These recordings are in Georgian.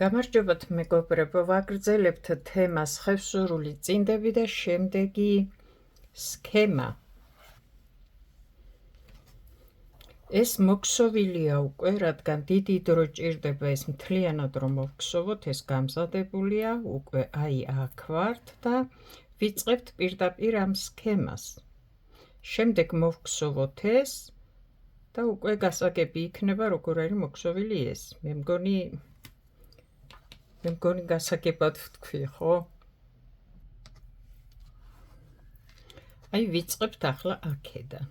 გამარჯობათ მეგობრებო, ვაგრძელებთ თემას ხევსურული წინდები და შემდეგი სქემა. ეს მოქსოვილია უკვე, რადგან დიდი დრო ჭირდება ეს მთლიანად რომ მოვქსოვოთ, ეს გამზადებულია, უკვე აი აქ ვართ და ვიწყებთ პირდაპირ ამ სქემას. შემდეგ მოვქსოვოთ ეს და უკვე გასაგები იქნება, როგორ არის მოქსოვილი ეს. მე მგონი გასაგებად ვთქვი, ხო? აი ვიწყებთ ახლა აქედან.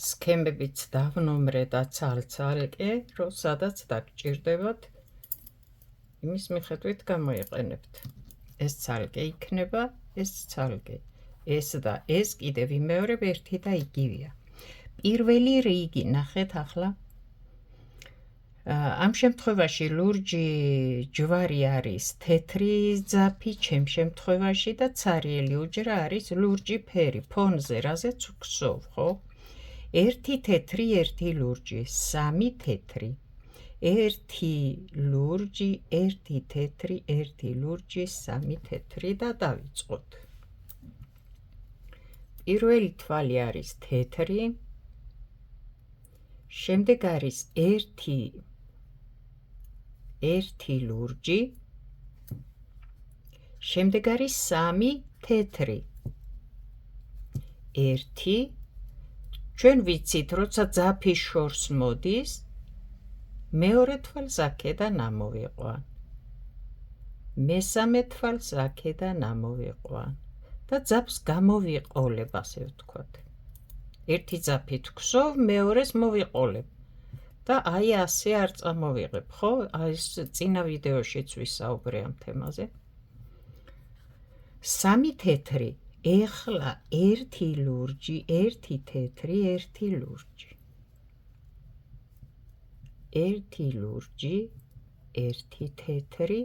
სქემებიც დავნომრე და ცალ-ცალკე, რომ სადაც დაგჭირდებათ, იმის მიხედვით გამოიყენებთ. ეს ცალკე იქნება, ეს ცალკე. ეს და ეს კიდევ იმეორებ ერთი და იგივეა. პირველი რიგი ნახეთ ახლა. ამ შემთხვევაში ლურჯი ჯვარი არის თეთრი ძაფი, ჩემ შემთხვევაში და ცარიელი უჯრა არის ლურჯი ფერი, ფონზე, რაზეც ვქსოვ, ხო? ერთი თეთრი, ერთი ლურჯი, სამი თეთრი. ერთი ლურჯი, ერთი თეთრი, ერთი ლურჯი, სამი თეთრი და დავიწყოთ. პირველი თვალი არის თეთრი, შემდეგ არის ერთი ლურჯი, შემდეგ არის სამი თეთრი. ერთი, ჩვენ ვიცით, როცა ძაფი შორს მოდის, მეორე თვალს აქედან ამოვიყვან. მესამე თვალს აქედან ამოვიყვან და ძაფს გამოვიყოლებ, ასე ვთქვათ. ერთი ძაფით ვქსოვ, მეორეს მოვიყოლებ და აი ასე არ წამოვიღებ, ხო? ეს წინა ვიდეოშიც ვისაუბრე ამ თემაზე. სამი თეთრი, ეხლა ერთი ლურჯი, ერთი თეთრი, ერთი ლურჯი. ერთი ლურჯი, ერთი თეთრი,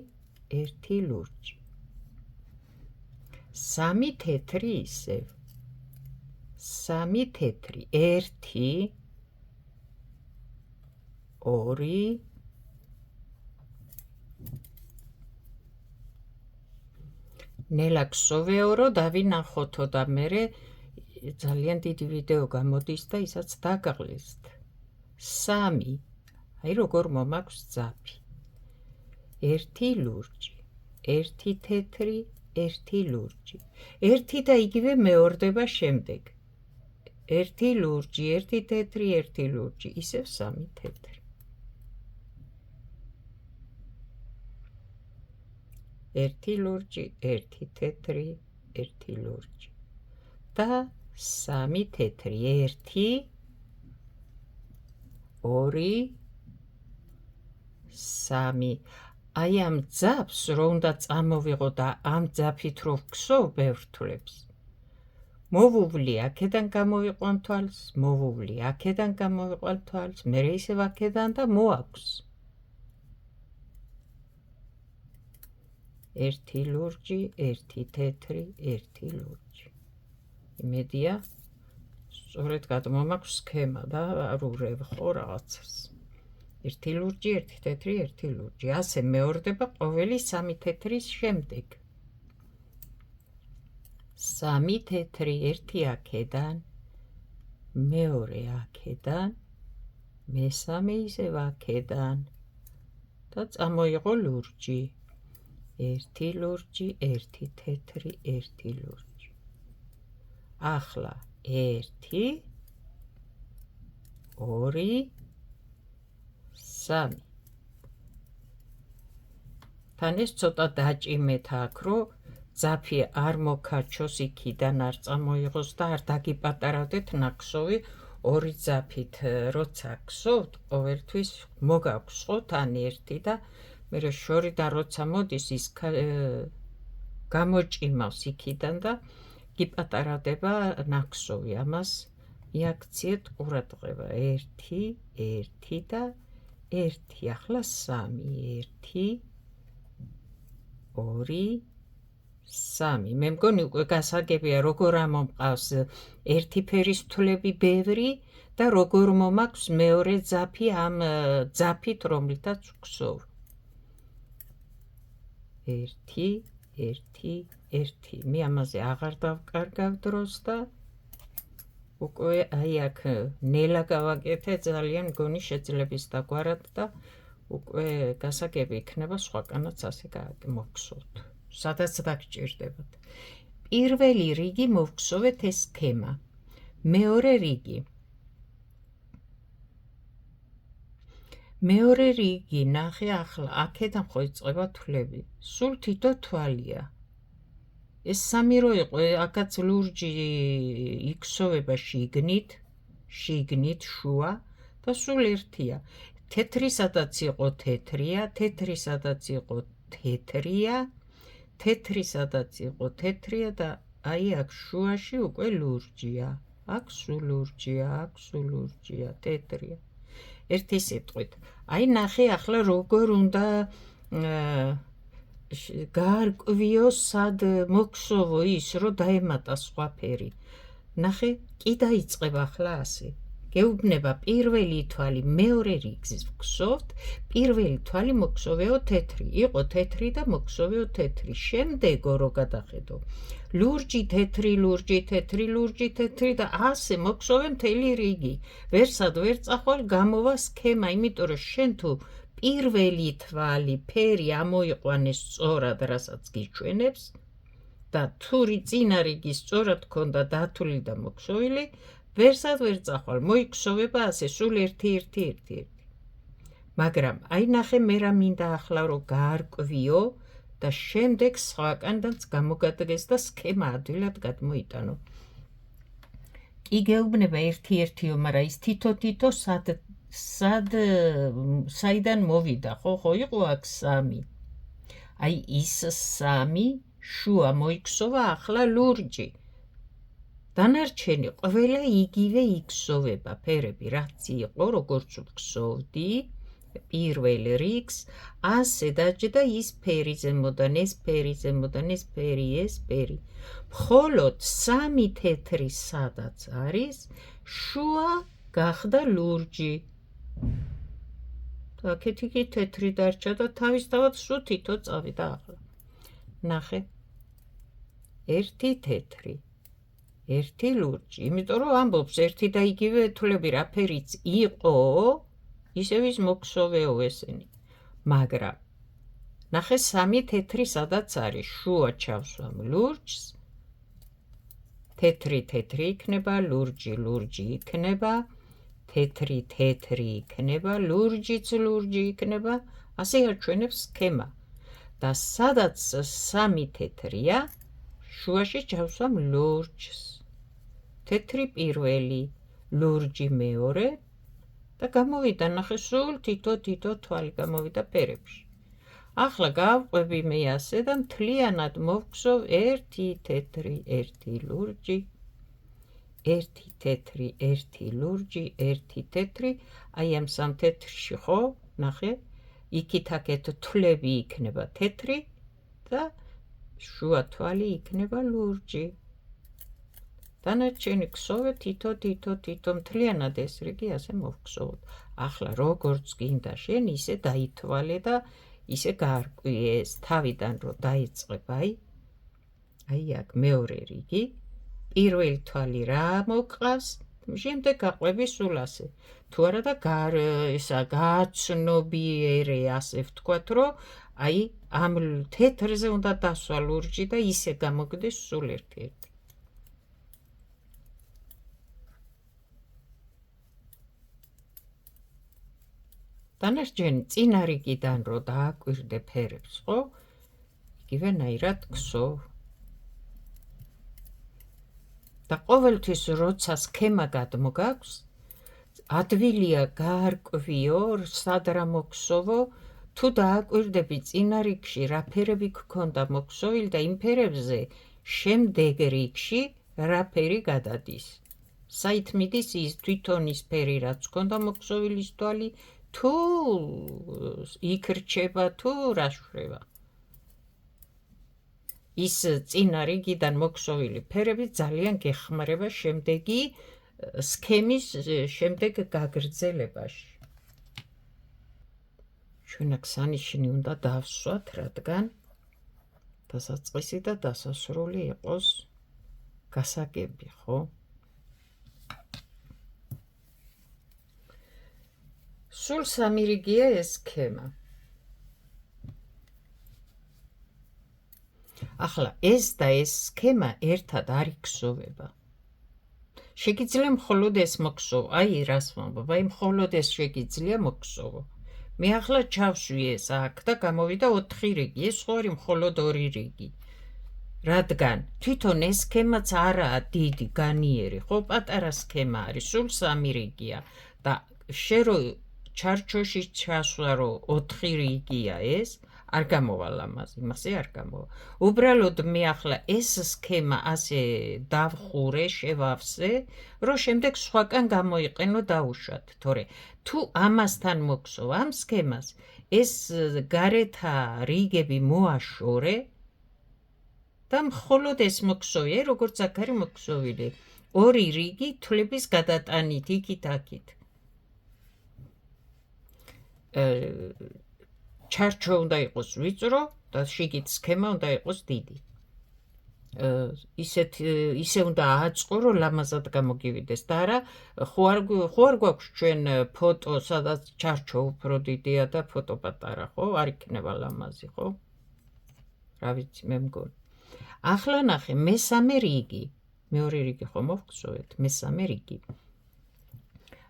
ერთი ლურჯი. სამი თეთრი ისევ. სამი თეთრი, ერთი, ორი, ნელა გსოვეო, დავინახოთო და მერე ძალიან დიდი ვიდეო გამოდის და ისაც დაგაღლისთ. სამი, აი როგორ მომაქვს ძაფი. ერთი ლურჯი, ერთი თეთრი, ერთი ლურჯი. ერთი და იგივე მეორდება შემდეგ. ერთი ლურჯი, ერთი თეთრი, ერთი ლურჯი, ისევ სამი თეთრი. ერთი ლურჯი, ერთი თეთრი, ერთი ლურჯი. და სამი თეთრი, ერთი, ორი, სამი. აი ამ ძაფს რო უნდა წამოვიღო და ამ ძაფით რო ვქსოვ ბევრ თვლებს. მოვუვლი აქედან გამოვიყვან თვალს, მოვუვლი აქედან გამოვიყვან თვალს, მერე ისევ აქედან და მოაქვს. ერთი ლურჯი, ერთი თეთრი, ერთი ლურჯი. იმედია, სწორედ გადმომაქვს სქემა და არ ურევ ხო რაღაცას. ერთი ლურჯი, ერთი თეთრი, ერთი ლურჯი. ასე მეორდება ყოველი სამი თეთრის შემდეგ. სამი თეთრი, ერთი აქედან, მეორე აქედან, მესამე ისევ აქედან და წამოიღო ლურჯი. ერთი ლურჯი, ერთი თეთრი, ერთი ლურჯი. ახლა ერთი, ორი, სამი. თან ეს ცოტა დაჭიმეთ აქ, რომ ძაფი არ მოკაჩოს იქიდან, არ წამოიღოს და არ დაგიპატარავდეთ ნაქსოვი. ორი ძაფით როცა გსოვთ, ყოველთვის მოგაქვს ხო თან ერთი და მერე შორიდან როცა მოდის ის გამოჭიმავს იქიდან და გიპატარავდება ნაქსოვი. ამას მიაქციეთ ყურადღება. ერთი, ერთი და ერთი. ახლა სამი, ერთი, ორი, სამი. მე მგონი უკვე გასაგებია, როგორ ამომყავს ერთი ფერის თვლები ბევრი და როგორ მომაქვს მეორე ძაფი ამ ძაფით, რომლითაც ვქსოვ. 1 1 1 მე ამაზე აღარ დავკარგავ დროს და უკვე აი აქ ნელა გავაკეთე ძალიან მგონი შეძლების დაგვარად და უკვე გასაგები იქნება სხვაკანაც ასე მოგხსოვთ სადაც დაგჭირდებათ პირველი რიგი მოვხსოვეთ ეს სქემა მეორე რიგი ნახე ახლა აქედან ხო იწყება თვლები სულ თითო თვალია ეს სამი რო იყო აქაც ლურჯი იქსოვება შიგნით შუა და სულ ერთია თეთრი სადაც იყო თეთრია თეთრი სადაც იყო თეთრია თეთრი სადაც იყო თეთრია და აი აქ შუაში უკვე ლურჯია აქ სულ ლურჯია თეთრია ერთი სიტყვით აი ნახე ახლა როგორ უნდა გაარკვიო სად მოგხსოვო ის რომ დაემატა სხვა ფერი ნახე კი დაიწყება ახლა ასე გეუბნება პირველი თვალი მეორე რიგს ვხსოვთ პირველი თვალი მოგხსოვეო თეთრი იყო თეთრი და მოგხსოვეო თეთრი შემდეგო რო გადახედო ლურჯი თეთრი და ასე მოგხსოვე მთელი რიგი ვერსად ვერ წახვალ გამოვა სქემა იმიტომ რომ შენ თუ პირველი თვალი ფერი ამოიყვანეს სწორად რასაც გიჩვენებს და თუ წინა რიგი სწორად ქონდა დათვლილი და მოგხსოვილი ვერსად ვერ წახვალ მოიქსოვება ასე სულ 1 მაგრამ აი ნახე მე რა მინდა ახლა რომ გაარკვიო და შემდეგ სხვაკანაც გამოგადგეს და სქემა ადვილად გადმოიტანო კი გეუბნება 1 მაგრამ ის თითო საიდან მოვიდა ხო იყო აქ 3 აი ის 3 შუა მოიქსოვა ახლა ლურჯი დანარჩენი ყველა იგივე იქსოვება ფერები რაც იყო როგორც ვხსოვდი პირველ რიგს ასე დაჯდა ის ფერი ზემოდან ეს ფერი მხოლოდ 3 თეთრი სადაც არის შუა გახდა ლურჯი აქეთ იგი თეთრი დარჩა და თავისთავად სულ თითო წავიდა ახლა ნახე 1 თეთრი 1 ლურჯი იმიტომ რომ ამბობს ერთი და იგივე თვლები რა ფერიც იყო ისევ ის მოგხსოვეო ესენი მაგრამ ნახე 3 თეთრი სადაც არის შუა ჩავსვამ ლურჯს თეთრი იქნება ლურჯი იქნება თეთრი იქნება ლურჯიც იქნება ასე აჩვენებს სქემა და სადაც 3 თეთრია შუაში ჩავსვამ ლურჯს თეთრი პირველი ლურჯი მეორე და გამოვიდა ნახე სულ თითო თვალი გამოვიდა ფერებში ახლა გავყვები მე ასე და მთლიანად მოვხსოვ 1 თეთრი 1 ლურჯი 1 თეთრი 1 ლურჯი 1 თეთრი აი ამ სამ თეთრში ხო ნახე იქით აქეთ თვლები იქნება თეთრი და შუა თვალი იქნება ლურჯი დანარჩენი გხსოვე თითო მთლიანად ეს რიგი ასე მოვხსოვოთ ახლა როგორც გინდა შენ ისე დაითვალე და ისე გაარკვიე ეს თავიდან რომ დაიწყება აი აქ მეორე რიგი პირველი თვალი რა მოგყავს შემდეგ გაყვები სულ ასე თუ არა და გააცნობიერე ასე ვთქვათ რომ აი ამ თეთრზე უნდა დასვა ლურჯი და ისე გამოგდეს სულ 1 დანარჩენი წინა რიგიდან რო დააკვირდე ფერებს ხო იგივენაირად გხსოვ და ყოველთვის როცა სქემა გადმოგაქვს ადვილია გაარკვიო სად რა მოგხსოვო თუ დააკვირდები წინა რიგში რა ფერები გქონდა მოგხსოვილი და იმ ფერებზე შემდეგ რიგში რა ფერი გადადის საით მიდის ის თვითონ ის ფერი რაც გქონდა მოგხსოვილი თვალი თუ იქ რჩება თუ რა შვრება ის წინა რიგიდან მოგხსოვილი ფერები ძალიან გეხმარება შემდეგი სქემის შემდეგ გაგრძელებაში ჩვენ აქ სანიშნი უნდა დავსვათ რადგან დასაწყისი და დასასრული იყოს გასაგები, ხო? სულ 3 რიგია ეს სქემა. ახლა ეს და ეს სქემა ერთად არ იქსოვება. შეგიძლია მხოლოდ ეს მოგსოვო, აი რას ვამბობ, აი მხოლოდ ეს შეგიძლია მოგსოვო. მე ახლა ჩავშვი ეს აქ და გამოვიდა 4 რიგი, ეს ხო არის მხოლოდ 2 რიგი. რადგან თვითონ ეს სქემაც არაა დიდი, განიერი, ხო, პატარა სქემა არის, სულ 3 რიგია და შენ რო ჩარჩოში ჩასვა რომ 4 რიგია ეს, არ გამოვალ იმასე არ გამოვა. უბრალოდ მე ახლა ეს სქემა ასე დავხურე, შევავსე, რომ შემდეგ სხვაკან გამოიყენო დაუშვათ. თორე თუ ამასთან მოგსოვ ამ სქემას, ეს გარეთა რიგები მოაშორე და მხოლოდ ეს მოგსოვე, როგორც აქ არის მოგსოვილი. 2 რიგი თვლების გადატანით იქით-აქით. ჩარჩო უნდა იყოს ვიწრო და შიგით სქემა უნდა იყოს დიდი. ისე უნდა აწყო, რომ ლამაზად გამოგივიდეს და არა, ხო არ გვაქვს ჩვენ ფოტო, სადაც ჩარჩო უფრო დიდია და ფოტო პატარა, ხო? არ იქნება ლამაზი, ხო? რა ვიცი, მე მგონი. ახლა ნახე, მესამე რიგი. მეორე რიგი ხომ მოვგზავნეთ, მესამე რიგი.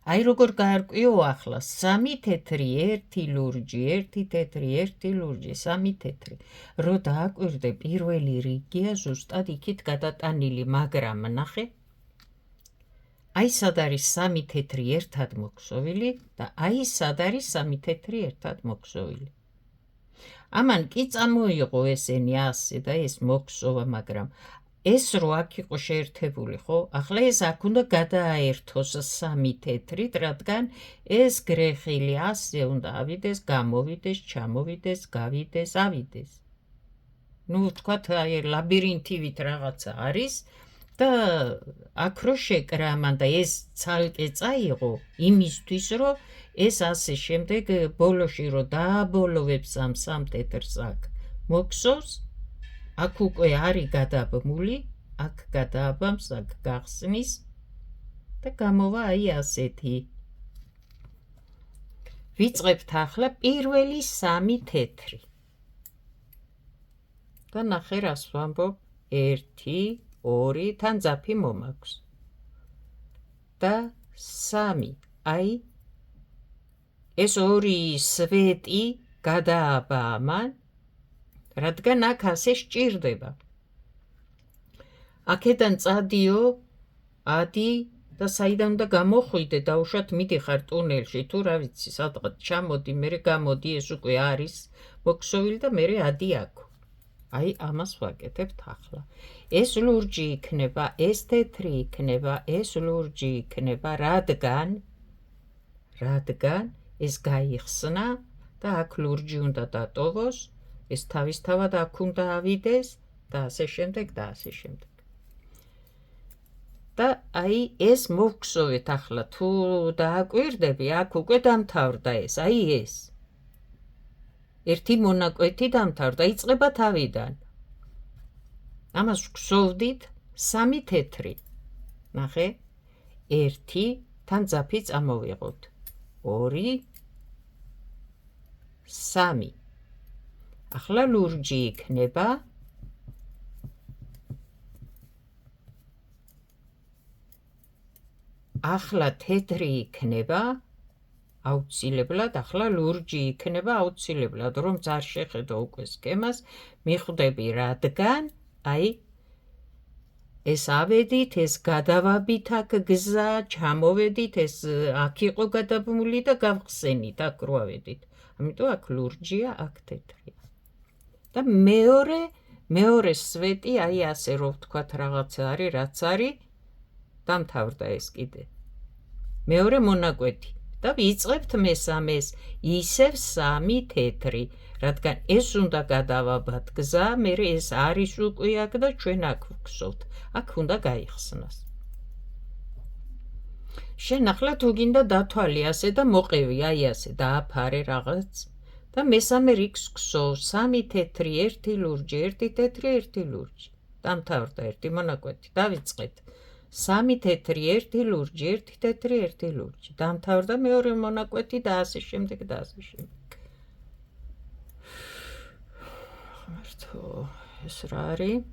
აი როგორ გაარკვიო ახლა 3 თეთრი, 1 ლურჯი, 1 თეთრი, 1 ლურჯი, 3 თეთრი. რო დააკვირდე, პირველი რიგია ზუსტად იქით გადატანილი, მაგრამ ნახე. აი სად არის 3 თეთრი ერთად მოგსოვილი და აი სად არის 3 თეთრი ერთად მოგსოვილი. ამან კი წამოიღო ესენი ასე და ეს მოგსოვა, მაგრამ ეს რო აქ იყო შეერთებული, ხო? ახლა ეს აქ უნდა გადააერთოს 3 თეთრით, რადგან ეს გრეხილი ასე უნდა ავიდეს, გამოვიდეს, ჩამოვიდეს, გავიდეს, ავიდეს. ნუ ვთქვათ, აი ლაბირინთივით რაღაცა არის და აქ რო შეკრა ამან და ეს ცალკე წაიღო იმისთვის, რომ ეს ასე შემდეგ ბოლოში რო დააბოლოვებს ამ 3 თეთრს აქ მოგსოვს, აქ უკვე არის გადაბმული, აქ გადააბამს, აქ გახსნის და გამოვა აი ასეთი. ვიწყებთ ახლა პირველი 3 თეთრი. და ნახე რას ვამბობ, 1, 2, თან ძაფი მომაქვს. და 3, აი ეს 2 სვეტი გადააბა ამან, რადგან აქ ასე სჭირდება. აქედან წადიო, ადი და საიდან უნდა გამოხვიდე, დაუშვათ მიდიხარ ტუნელში, თუ რა ვიცი, სადღაც ჩამოდი, მერე გამოდი, ეს უკვე არის მოგსოვილი და მერე ადი აქ. აი ამას ვაკეთებთ ახლა. ეს ლურჯი იქნება, ეს თეთრი იქნება, ეს ლურჯი იქნება, რადგან ეს გაიხსნა და აქ ლურჯი უნდა დატოვოს, ეს თავისთავად აქ უნდა ავიდეს და ასე შემდეგ და ასე შემდეგ. და აი ეს მოვგზავნეთ ახლა, თუ დააკვირდები, აქ უკვე დამთავრდა ეს, აი ეს. ერთი მონაკვეთი დამთავრდა, იწყება თავიდან. ამას ვგზავნით 3 თეთრი. ნახე, 1 თან ძაფი წამოვიღოთ. 2, 3. ახლა ლურჯი იქნება. ახლა თეთრი იქნება. აუცილებლად, ახლა ლურჯი იქნება აუცილებლად, რომ არ შეხედო უკვე სქემას, მიხვდები, რადგან აი ეს ავედით, ეს გადავაბით აქ გზა, ჩამოვედით, ეს აქ იყო გადაბმული და გავხსენით, აქ რო ავედით. ამიტომ აქ ლურჯია, აქ თეთრია. და მეორე სვეტი, აი ასე რო ვთქვათ, რაღაცა არის, რაც არის, დამთავრდა ეს კიდე. მეორე მონაკვეთი. და ვიწყებთ მესამეს, ისევ 3 თეთრი, რადგან ეს უნდა გადავაბათ გზა, მერე ეს არის უკვე აქ და ჩვენ აქ ვგზავნთ. აქ უნდა გაიხსნას. შენ ახლა თუ გინდა დათვალე ასე და მოყევი, აი ასე დააფარე რაღაც და მესამე რიგს გსოვ 3 თეთრი 1 ლურჯი 1 თეთრი 1 ლურჯი დამთავრდა ერთი მონაკვეთი დავიწყეთ 3 თეთრი 1 ლურჯი 1 თეთრი 1 ლურჯი დამთავრდა მეორე მონაკვეთი და ასე შემდეგ და ასე შემდეგ ღმერთო ეს რა არის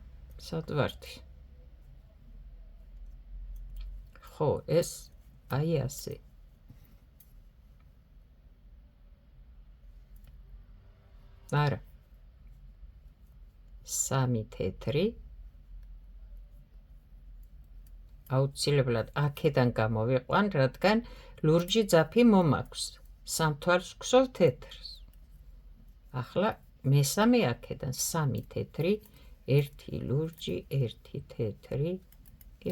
სად ვართ ხო ეს აი ასე არა 3 თეთრი აუცილებლად აქედან გამოვიყვან, რადგან ლურჯი ძაფი მომაქვს. სამ თვალს გსოვ თეთრს. ახლა მესამე აქედან 3 თეთრი, 1 ლურჯი, 1 თეთრი,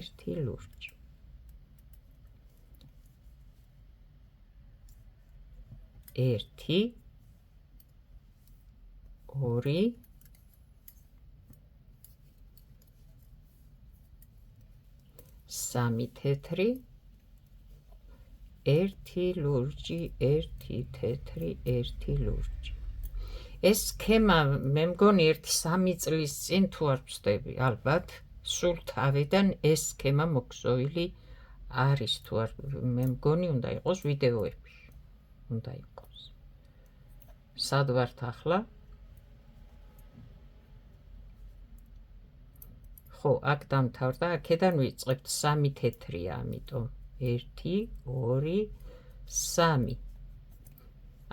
1 ლურჯი. ერთი, ორი, სამი თეთრი, 1 ლურჯი, 1 თეთრი, 1 ლურჯი. ეს სქემა მე მგონი 1-3 წლის წინ თუ არ ვწდები, ალბათ, სულ თავიდან ეს სქემა მოგზოვილი არის თუ არ მე მგონი უნდა იყოს ვიდეოებში. უნდა იყოს. სად ვართ ახლა? ხო, აქ დამთავრდა, აქედან ვიწყებთ 3 თეთრია, ამიტომ 1, 2, 3.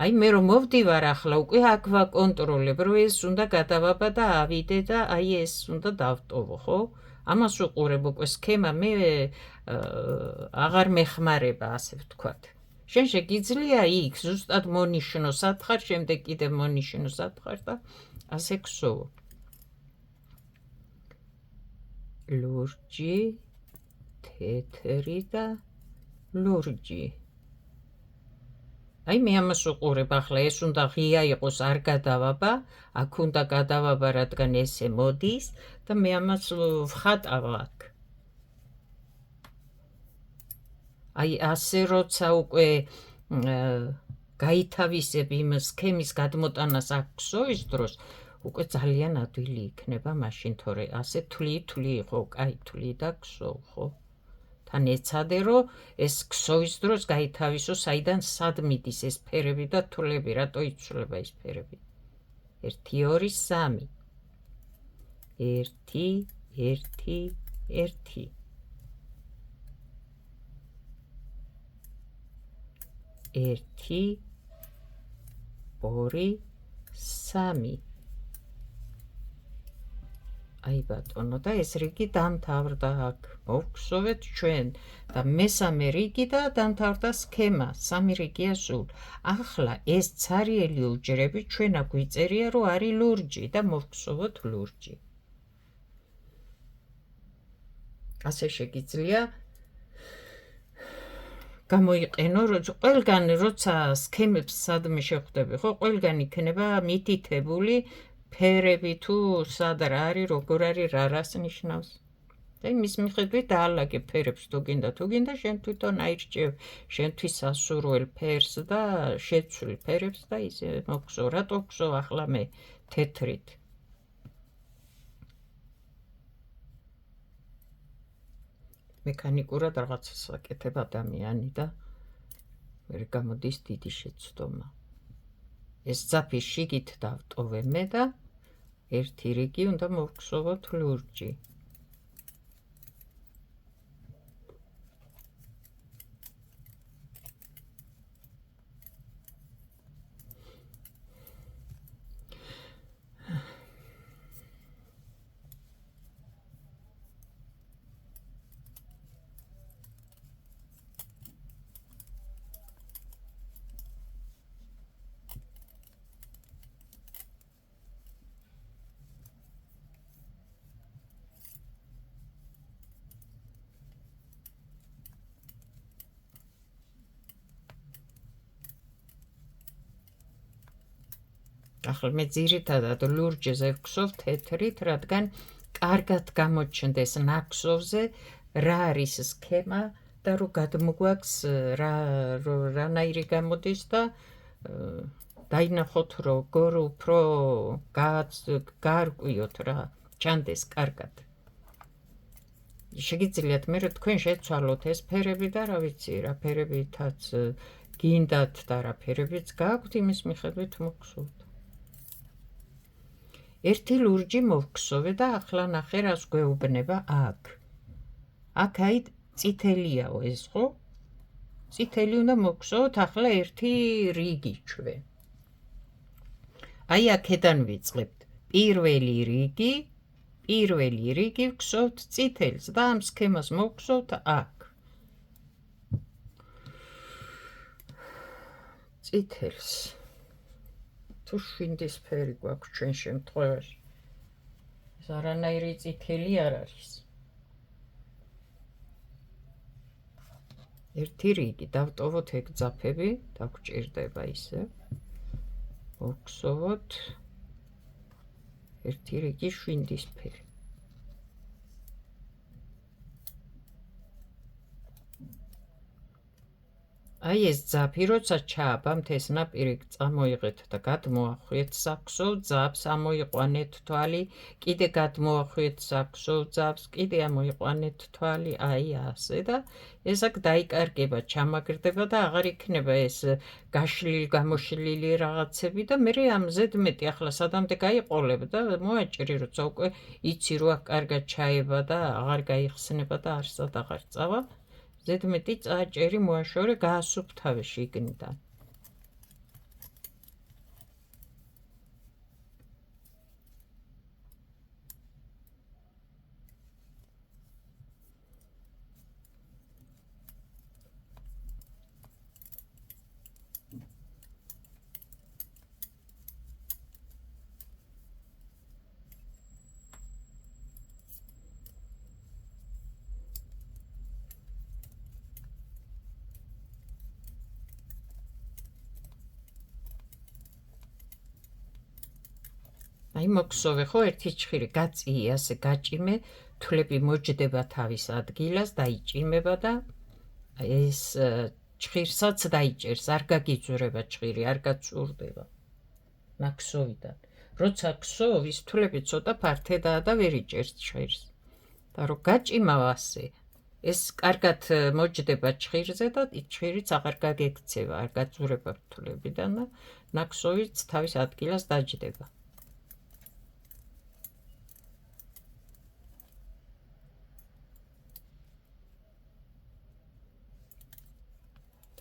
აი მე რომ მოვდივარ ახლა უკვე აქ ვაკონტროლებ, რომ ეს უნდა გადავაბა და ავიდე და აი ეს უნდა დავტოვო, ხო? ამას უყურებ უკვე სქემა მე აღარ მეხმარება, ასე ვთქვათ. შენ შეგიძლია იქ ზუსტად მონიშნო სათხარ, შემდეგ კიდევ მონიშნო სათხარ და ასე გსოვო. ლურჯი, თეთრი და ლურჯი. აი მე ამას უყურებ ახლა ეს უნდა ღია იყოს არ გადავაბა, აქ უნდა გადავაბა, რადგან ესე მოდის და მე ამას ვხატავ აქ. აი ასე როცა უკვე გაითავისებ იმ სქემის გადმოტანას აქ გსოვის დროს უკვე ძალიან ადვილი იქნება მაშინ, თორე ასე თვლი იყო, კაი თვლი და გსოვ, ხო? თან ეცადე, რომ ეს გსოვის დროს გაითავისო, საიდან სად მიდის ეს ფერები და თვლები, რატო იცვლება ეს ფერები. 1, 2, 3. 1, 1, 1. 1, 2, 3. აი ბატონო და ეს რიგი დამთავრდა აქ. მოვგსოვეთ ჩვენ და მესამე რიგი და დამთავრდა სქემა. 3 რიგია სულ. ახლა ეს ცარიელი უჯრები ჩვენ აქ ვიწერია, რომ არის ლურჯი და მოვგსოვოთ ლურჯი. ასე შეგიძლია გამოიყენო, ყველგან როცა სქემებს სადმე შეხვდები, ხო, ყველგან იქნება მითითებული ფერები თუ სად რა არის, როგორ არის, რა რას ნიშნავს. და იმის მიხედვით დაალაგებ ფერებს თუ გინდა, შენ თვითონ აირჩევ შენთვის სასურველ ფერს და შეცვლ ფერებს და ისე მოგგსოვ. რატო გგსოვ ახლა მე თეთრით? მექანიკურად რაღაცას აკეთებ ადამიანი და ვერ გამოდის დიდი შეცდომა. ეს ძაფი შიგით დავტოვე მე და ერთი რიგი უნდა მოვგსოვოთ ლურჯი. ახლა მე ძირითადად ლურჯზე ვგსოვ თეთრით, რადგან კარგად გამოჩნდეს ნაქსოვზე რა არის სქემა და რო გადმოგვაქვს რანაირი გამოდის და დაინახოთ როგორ უფრო გაარკვიოთ რა ჩანდეს კარგად შეგიძლიათ მე თქვენ შეცვალოთ ეს ფერები და რა ვიცი რა ფერებითაც გინდათ და რა ფერებიც გააქვთ იმის მიხედვით მოგხსოვთ ერთი ლურჯი მოვხსოვე და ახლა ნახე რას გვეუბნება აქ აი წითელიაო ეს ხო წითელი უნდა მოგხსოვოთ ახლა ერთი რიგი ჩვენ აი აქედან ვიწყებთ პირველი რიგი ვხსოვთ წითელს და ამ სქემას მოვხსოვთ აქ წითელს თუ შვინდისფერი გვაქვს ჩვენ შემთხვევაში ეს არანაირი წითელი არ არის ერთი რიგი დავტოვოთ ეგ ძაფები დაგვჭირდება ისე მოვხსოვოთ ერთი რიგი შვინდისფერი აი ეს ძაფი როცა ჩააბამთ ეს ნაპირი წამოიღეთ და გადმოახვიეთ საქსოვ ძაფს ამოიყვანეთ თვალი კიდე გადმოახვიეთ საქსოვ ძაფს კიდე ამოიყვანეთ თვალი აი ასე და ეს აქ დაიკარგება ჩამაგრდება და აღარ იქნება ეს გაშლილი გამოშლილი რაღაცები და მე ამ ზედმეტი ახლა სადამდე გაიყოლებ და მოაჭრი როცა უკვე იცი რომ აქ კარგად ჩაება და აღარ გაიხსნება და არსად აღარ წავა ზედმეტი წააჭერი მოაშორე გაასუფთავე შიგნიდან აი მოგხსოვე ხო ერთი ჭხირი გაწიე ასე გაჭიმე თვლები მოჯდება თავის ადგილას დაიჭიმება და ეს ჭხირსაც დაიჭერს არ გაგიძვრება ჭხირი არ გაწურდება ნაქსოვიდან როცა ქსოვის თვლები ცოტა ფართედაა და ვერ იჭერს ჭხირს და რო გაჭიმავ ასე ეს კარგად მოჯდება ჭხირზე და ჭხირიც აღარ გაგექცევა არ გაძვრება თვლებიდან და ნაქსოვიც თავის ადგილას დაჯდება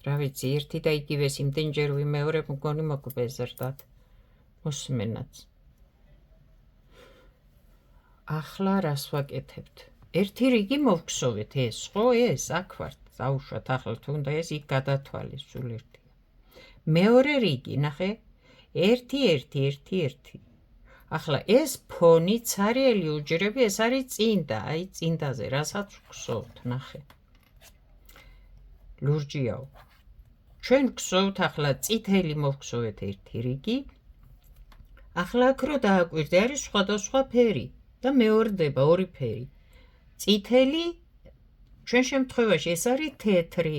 რა ვიცი ერთი და იგივეს იმდენჯერ ვიმეორებ მგონი მოგვბეზრდათ მოსმენაც ახლა რას ვაკეთებთ ერთი რიგი მოვხსოვეთ ეს ხო ეს აქ ვართ დაუშვათ ახლა თუნდა ეს იქ გადათვალეს სულ ერთია მეორე რიგი ნახე ერთი ახლა ეს ფონი ცარიელი უჯრები ეს არის წინდა აი წინდაზე რასაც ვხსოვთ ნახე ლურჯიაო ჩვენ გსოვთ ახლა წითელი მოვხსოვეთ ერთი რიგი ახლა აქ რო დააკვირდე არის სხვადასხვა ფერი და მეორდება ორი ფერი წითელი ჩვენ შემთხვევაში ეს არის თეთრი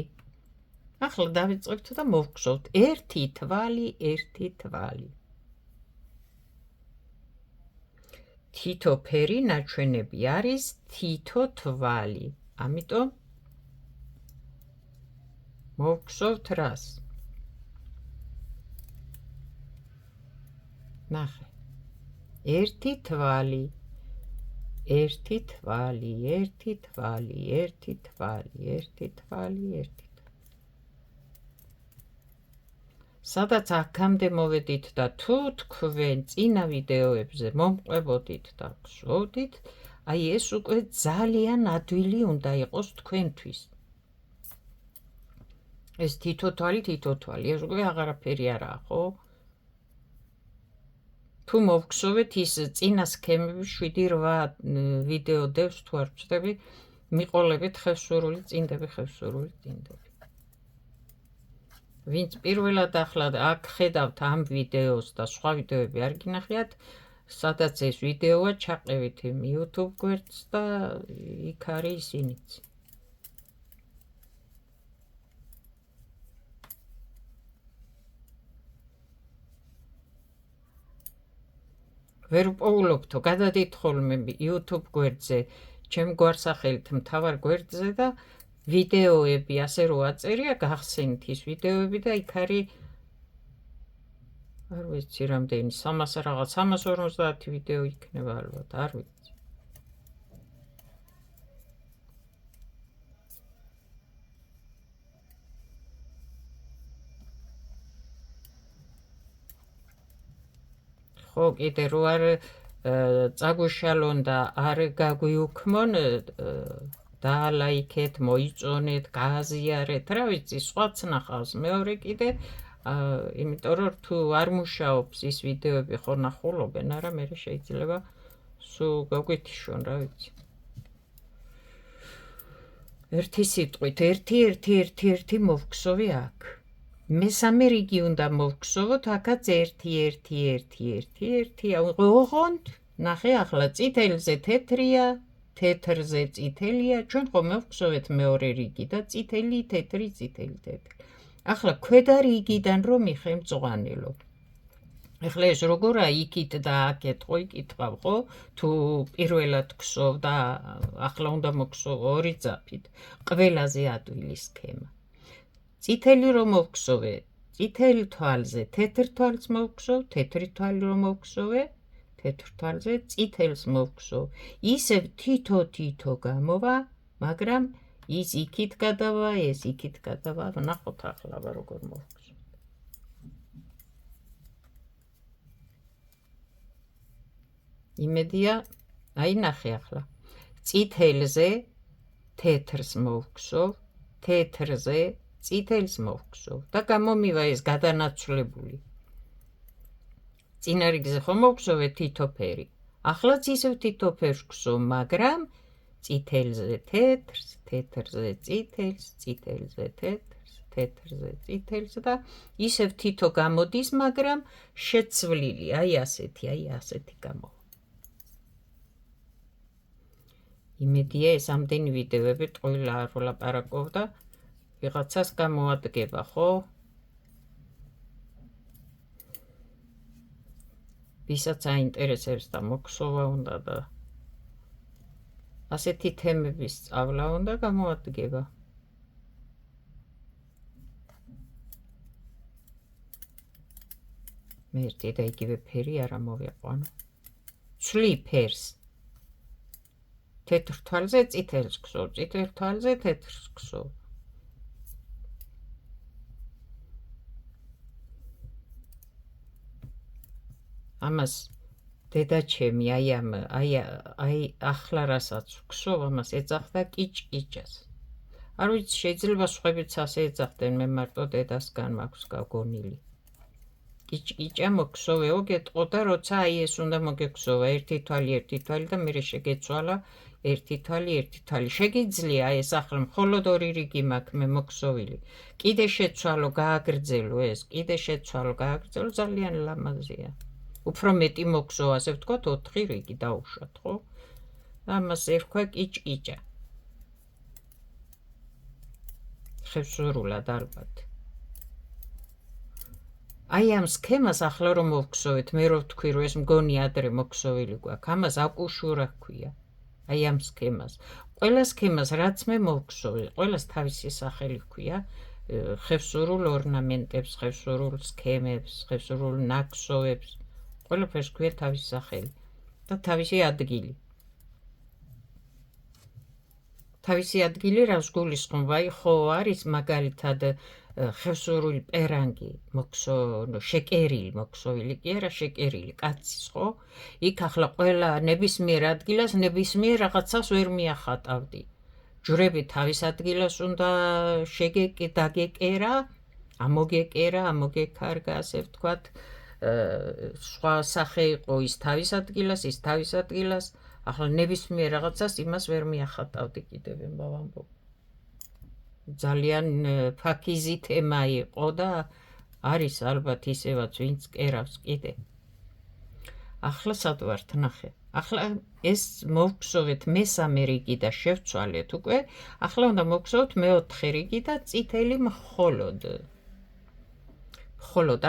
ახლა დავიწყებთ და მოვხსოვთ ერთი თვალი თითო ფერი ნაჩვენები არის თითო თვალი ამიტომ მოვხსოვთ რას ნახე ერთი თვალი სადაც აქამდე მოვედით და თუ თქვენ წინა ვიდეოებზე მომყვებოდით და გსვოდით აი ეს უკვე ძალიან ადვილი უნდა იყოს თქვენთვის ეს თითო თვალი ეს უკვე აღარაფერი არაა ხო თუ მოვხსოვეთ ის წინა სქემები 7-8 ვიდეო დევს თუ არ ვწდები მიყოლებით ხევსურული წინდები ვინც პირველად ახლა აქ ხედავთ ამ ვიდეოს და სხვა ვიდეოები არ გინახიათ სადაც ეს ვიდეოა ჩაყევით იმ YouTube გვერდს და იქ არის ისინიც ვერ პოულობთო, გადადით ხოლმე YouTube გვერდზე, ჩემ გვარსახელით მთავარ გვერდზე და ვიდეოები ასე რო აწერია, გახსენით ის ვიდეოები და იქ არის არ ვიცი რამდენი 300 რაღაც 350 ვიდეო იქნება ალბათ, არ ვიცი. ხო, კიდე რო არ წაგვიშალონ და არ გაგვიუქმონ, დაალაიქეთ, მოიწონეთ, გააზიარეთ, რა ვიცი, სხვაც ნახავს. მეორე კიდე, იმიტომ რომ თუ არ მუშაობს ის ვიდეოები ხო ნახულობენ, არა, მე შეიძლება სულ გაგვითიშონ, რა ვიცი. ერთი სიტყვით, ერთი მოვგსოვი აქ. მესამე რიგი უნდა მოვგსოვოთ, აქაც ერთი, ოღონდ, ნახე ახლა, წითელზე თეთრია, თეთრზე წითელია, ჩვენ ხომ მოვგსოვეთ მეორე რიგი და წითელი, თეთრი. ახლა ქვედა რიგიდან რომ მიხე მწვანილო. ახლა ეს როგორა იქით და აქეთ ხო იკითხავ, ხო? თუ პირველად გსოვ და ახლა უნდა მოგსოვ ორი ძაფით. ყველაზე ადვილი სქემა. წითელი რომ მოვგსოვე, წითელ თვალზე თეთრ თვალს მოვგსოვ, თეთრი თვალი რომ მოვგსოვე, თეთრ თვალზე წითელს მოვგსოვ. ისევ თითო გამოვა, მაგრამ ის იქით გადავა, ეს იქით გადავა, ნახოთ ახლა როგორ მოვგსოვ. იმედია, აი ნახე ახლა. წითელზე თეთრს მოვგსოვ, თეთრზე წითელს მოვგსოვ და გამომივა ეს გადანაცვლებული. წინა რიგზე ხომ მოვგსოვე თითო ფერი. ახლაც ისევ თითო ფერს გსოვ, მაგრამ წითელზე თეთრს, თეთრზე წითელს, წითელზე თეთრს, თეთრზე წითელს და ისევ თითო გამოდის, მაგრამ შეცვლილი, აი ასეთი გამოვა. იმედია ეს ამდენი ვიდეოები ტყუილა არ ვლაპარაკობ და ვიღაცას გამოადგება, ხო? ვისაც აინტერესებს და მოგსოვა უნდა და ასეთი თემების სწავლა უნდა გამოადგება. მე ერთი და იგივე ფერი არ ამოვიყვანო. ცვლი ფერს. თეთრ თვალზე წითელს გსოვ, წითელ თვალზე თეთრს გსოვ. ამას დედაჩემი აი ახლა რასაც ვგსოვ, ამას ეძახდა კიჭკიჭას. არ ვიცი, შეიძლება სხვაებიც ასე ეძახდნენ, მე მარტო დედასგან მაქვს გაგონილი. კიჭკიჭა მოგსოვეო გეტყო და როცა აი ეს უნდა მოგეგსოვა ერთი თვალი და მერე შეგეცვალა ერთი თვალი. შეგიძლია ეს ახლა მხოლოდ ორი რიგი მაქვს მე მოგსოვილი. კიდე შეცვალო, გააგრძელო ეს, ძალიან ლამაზია. უფრო მეტი მოგსო, ასე ვთქვათ, 4 რიგი დაუშვათ, ხო? ამას ერქვა კიჭკიჭა. ხევსურულად ალბათ. აი ამ სქემას ახლა რომ მოვგსოვეთ, მე რო ვთქვი, რომ ეს მგონი ადრე მოგსოვილი გვაქვს, ამას აკუშურა ჰქვია. აი ამ სქემას. ყველა სქემას, რაც მე მოვგსოვე, ყველას თავისი სახელი ჰქვია. ხევსურულ ორნამენტებს, ხევსურულ სქემებს, ხევსურულ ნაკსოვებს. ყველაფერს ქვია თავისი სახელი და თავისი ადგილი. თავისი ადგილი რას გულისხმობა? ხო არის მაგალითად ხევსურული პერანგი შეკერილი მოქსოვილი კი არა შეკერილი კაცის, ხო? იქ ახლა ყველა ნებისმიერ ადგილას ნებისმიერ რაღაცას ვერ მიახატავდი. ჯვრები თავის ადგილას უნდა დაგეკერა, ამოგეკარგა, ასე ვთქვათ. სხვა სახე იყო ის თავის ადგილას, ახლა ნებისმიერ რაღაცას იმას ვერ მიახატავდი კიდევ ვამბობ. ძალიან ფაქიზი თემა იყო და არის ალბათ ისევაც ვინც კერავს კიდე. ახლა სად ვართ, ნახე. ახლა ეს მოვგსოვეთ მესამე რიგი და შევცვალეთ უკვე, ახლა უნდა მოვგსოვოთ მეოთხე რიგი და წითელი მხოლოდ.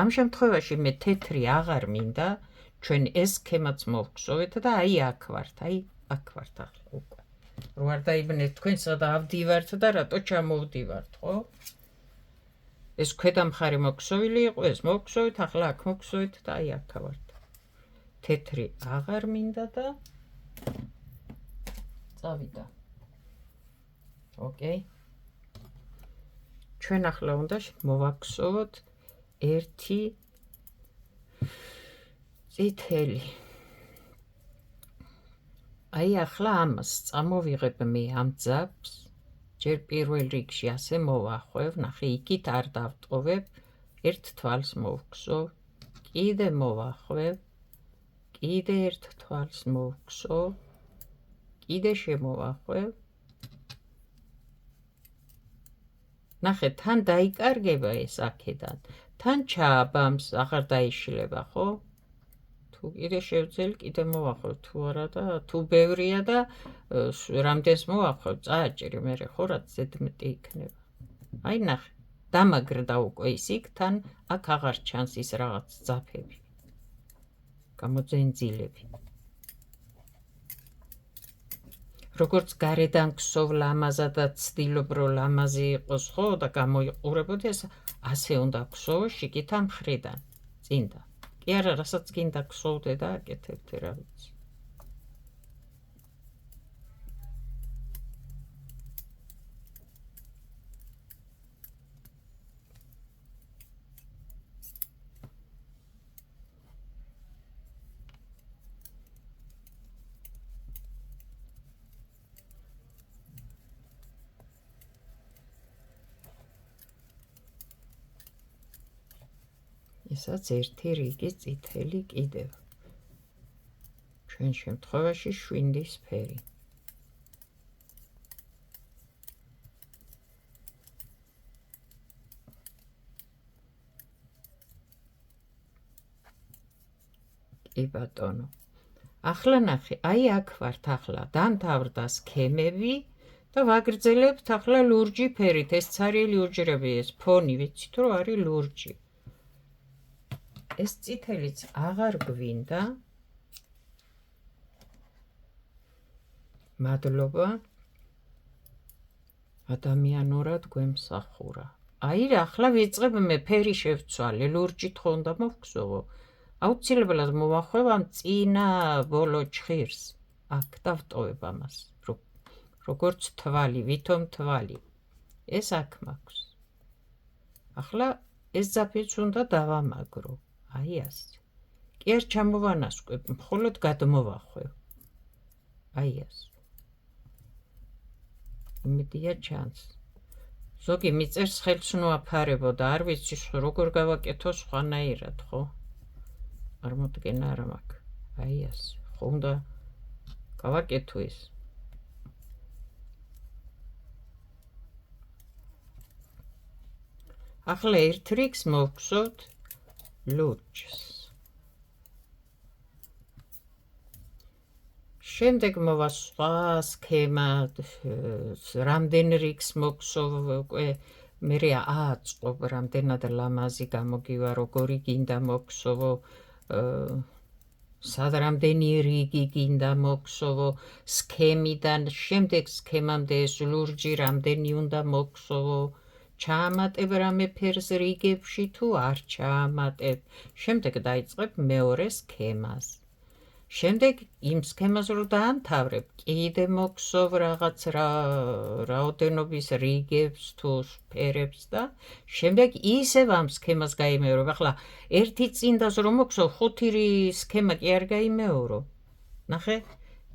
ამ შემთხვევაში მე თეთრი აღარ მინდა, ჩვენ ეს სქემაც მოვგსოვეთ და აი აქ ვართ, აქ ვართ ახლა უკვე. რო არ დაიბნეთ თქვენ სადა ავდივართ და რატო ჩამოვდივართ, ხო? ეს ქვედა მხარე მოგქსოვილი იყო, ეს მოგქსოვით, ახლა აქ მოგქსოვით და აი აქ ვართ. თეთრი აღარ მინდა და წავიდა. ოკეი. ჩვენ ახლა უნდა მოვაქსოვოთ ერთი წითელი. აი ახლა ამას წამოვიღებ მე ამ ძაბს, ჯერ პირველ რიგში ასე მოვახვევ, ნახე იქით არ დავტოვებ, ერთ თვალს მოვგსოვ, კიდე მოვახვევ, კიდე ერთ თვალს მოვგსოვ, კიდე შემოვახვევ. ნახე, თან დაიკარგება ეს აქედან, თან ჩააბამს, აღარ დაიშლება, ხო? თუ კიდე შევძელი, კიდე მოვახვევ, თუ არა და თუ ბევრია და რამდენს მოვახვევ, წააჭირი მერე, ხო, რაც ზედმეტი იქნება. აი ნახე, დამაგრდა უკვე ის იქ, თან აქ აღარ ჩანს ის რაღაც ძაფები, გამოძენძილები. როგორც გარედან ქსოვ ლამაზად და ცდილობ, რომ ლამაზი იყოს, ხო, და გამოიყურებოდეს, ასე უნდა ქსოვო შიგითა მხრიდან, წინდა. კი არა, რასაც გინდა ქსოვდე და აკეთებდე, რა ვიცი. ესაც ერთი რიგი წითელი კიდევ. ჩვენ შემთხვევაში შვინდის ფერი. კი ბატონო. ახლა ნახე, აი აქ ვართ ახლა, დამთავრდა სქემები და ვაგრძელებთ ახლა ლურჯი ფერით, ეს ცარიელი უჯრები, ეს ფონი, ვიცით რომ არის ლურჯი. ეს წითელიც აღარ გვინდა. მადლობა. ადამიანურად გვემსახურა. აი ახლა ვიწყებ მე ფერი შევცვალე, ლურჯით ხო უნდა მოვგსოვო. აუცილებლად მოვახვევ ამ წინა ბოლო ჩხირს. აქ დავტოვებ ამას. როგორც თვალი, ვითომ თვალი. ეს აქ მაქვს. ახლა ეს ძაფიც უნდა დავამაგრო. აი ასე. კი არ ჩამოვანასკვებ, მხოლოდ გადმოვახვევ. აი ასე. იმედია ჩანს. ზოგი მიწერს ხელს ნუ აფარებო და არ ვიცი როგორ გავაკეთო სხვანაირად, ხო? არ მოდგენა არ მაქვს. აი ასე. ხო უნდა გავაკეთო ეს. ახლა ერთ რიგს მოვგსოვთ ლურჯს. შემდეგ მოვა სხვა სქემა, რამდენ რიგს მოგსოვ უკვე მერე აწყობ, რამდენად ლამაზი გამოგივა, როგორი გინდა მოგსოვო, სად რამდენი რიგი გინდა მოგსოვო, სქემიდან, შემდეგ სქემამდე ეს ლურჯი რამდენი უნდა მოგსოვო, ჩაამატებ რამე ფერს რიგებში თუ არ ჩაამატებ. შემდეგ დაიწყებ მეორე სქემას. შემდეგ იმ სქემას რო დაამთავრებ, კიდე მოგსოვ რაღაც რაოდენობის რიგებს თუ ფერებს და შემდეგ ისევ ამ სქემას გაიმეორებ. ახლა ერთი წინდას რომ მოგსოვ, 5 სქემა კი არ გაიმეორო. ნახე,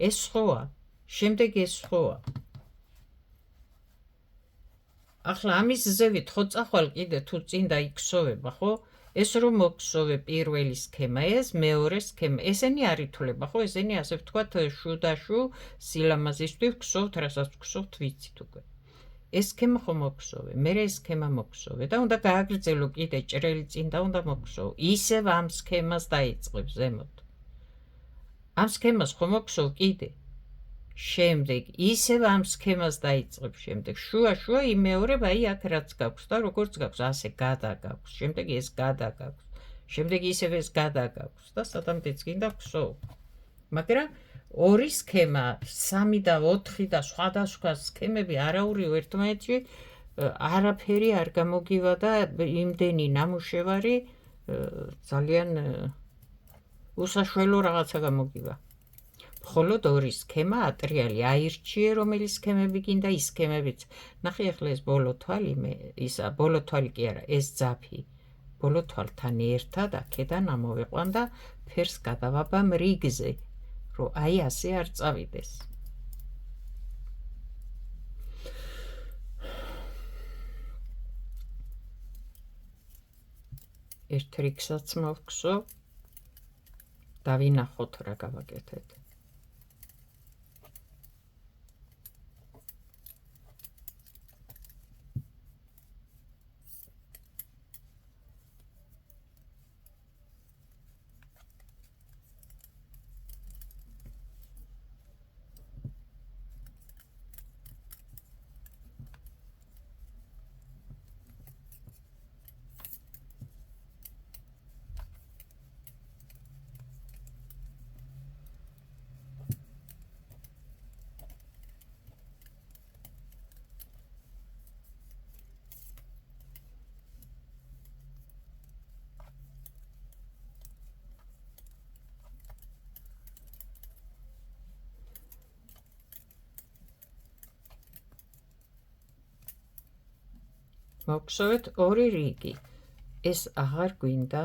ეს სხვაა. შემდეგ ეს სხვაა. ახლა ამის ზევით ხო წახვალ კიდე თუ წინდა იქსოვება, ხო? ეს რომ მოგსოვე პირველი სქემა, ეს მეორე სქემა, ესენი არ ითვლება, ხო? ესენი ასე ვთქვათ, შუ და შუ სილამაზისთვის გსოვთ, რასაც გსოვთ, ვიცით უკვე. ეს სქემა ხო მოგსოვე, მერე ეს სქემა მოგსოვე და უნდა გააგრძელო კიდე ჭრელი წინდა უნდა მოგსოვო. ისევ ამ სქემას დაიწყებ ზემოთ. ამ სქემას ხო მოგსოვ კიდე. შემდეგ ისევ ამ სქემას დაიწყებ შემდეგ. შუა იმეორებ, აი აქ რაც გაქვს და როგორც გაქვს, ასე გადა გაქვს. შემდეგ ეს გადა გაქვს. შემდეგ ისევ ეს გადაგაქვს და სადამდეც გინდა გსოვ. მაგრამ 2 სქემა, 3 და 4 და სხვადასხვა სქემები არაურიო ერთმანეთში არაფერი არ გამოგივა და იმდენი ნამუშევარი ძალიან უსაშველო რაღაცა გამოგივა. მხოლოდ 2 სქემა ატრიალი აირჩიე, რომელი სქემები გინდა, ის სქემებიც. ნახე ახლა ეს ბოლო თვალი, ბოლო თვალი კი არა, ეს ძაფი. ბოლო თვალთან ერთად აქედან ამოვიყვან და ფერს გადავაბამ რიგზე, რომ აი ასე არ წავიდეს. ერთ რიგსაც მოვგსო და ვინახოთ რა გავაკეთეთ. მოგხსოვეთ 2 რიგი. ეს აღარ გვინდა.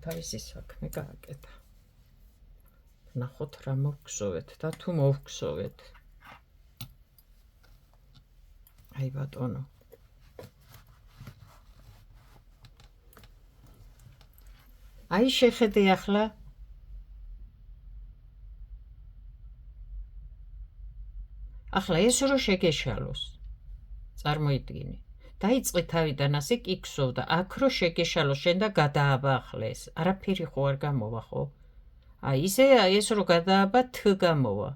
თავისი საქმე გააკეთა. ნახოთ რა მოგხსოვეთ და თუ მოვხსოვეთ. აი ბატონო. აი შეხედე ახლა. ახლა ეს რო შეგეშალოს. წარმოიდგინე. დაიწყე თავიდან ასე კიქსოვ და აქ რო შეგეშალოს, შენ და გადააბახლეს. არაფერი ხო არ გამოვა ხო? აი ისე ეს რო გადააბა თ გამოვა.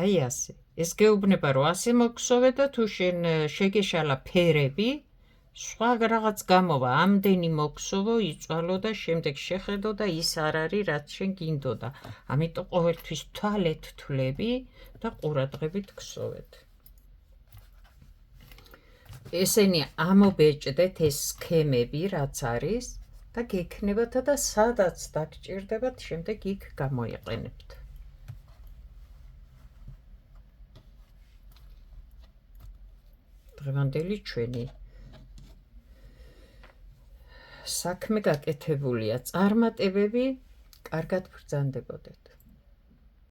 აი ასე. ეს გეუბნება რომ ასე მოგხსოვე და თუ შენ შეგეშალა ფერები, სხვა რაღაც გამოვა, ამდენი მოგხსოვო, იწვალო და შემდეგ შეხედო და ის არ არის რაც შენ გინდოდა. ამიტომ ყოველთვის თვალეთ თვლები და ყურადღებით გხსოვეთ. ესენი ამობეჭდეთ ეს სქემები რაც არის და გექნებათ და სადაც დაგჭირდებათ შემდეგ იქ გამოიყენებთ. დღევანდელი ჩვენი საქმე გაკეთებულია. წარმატებები, კარგად ბრძანდებოდეთ.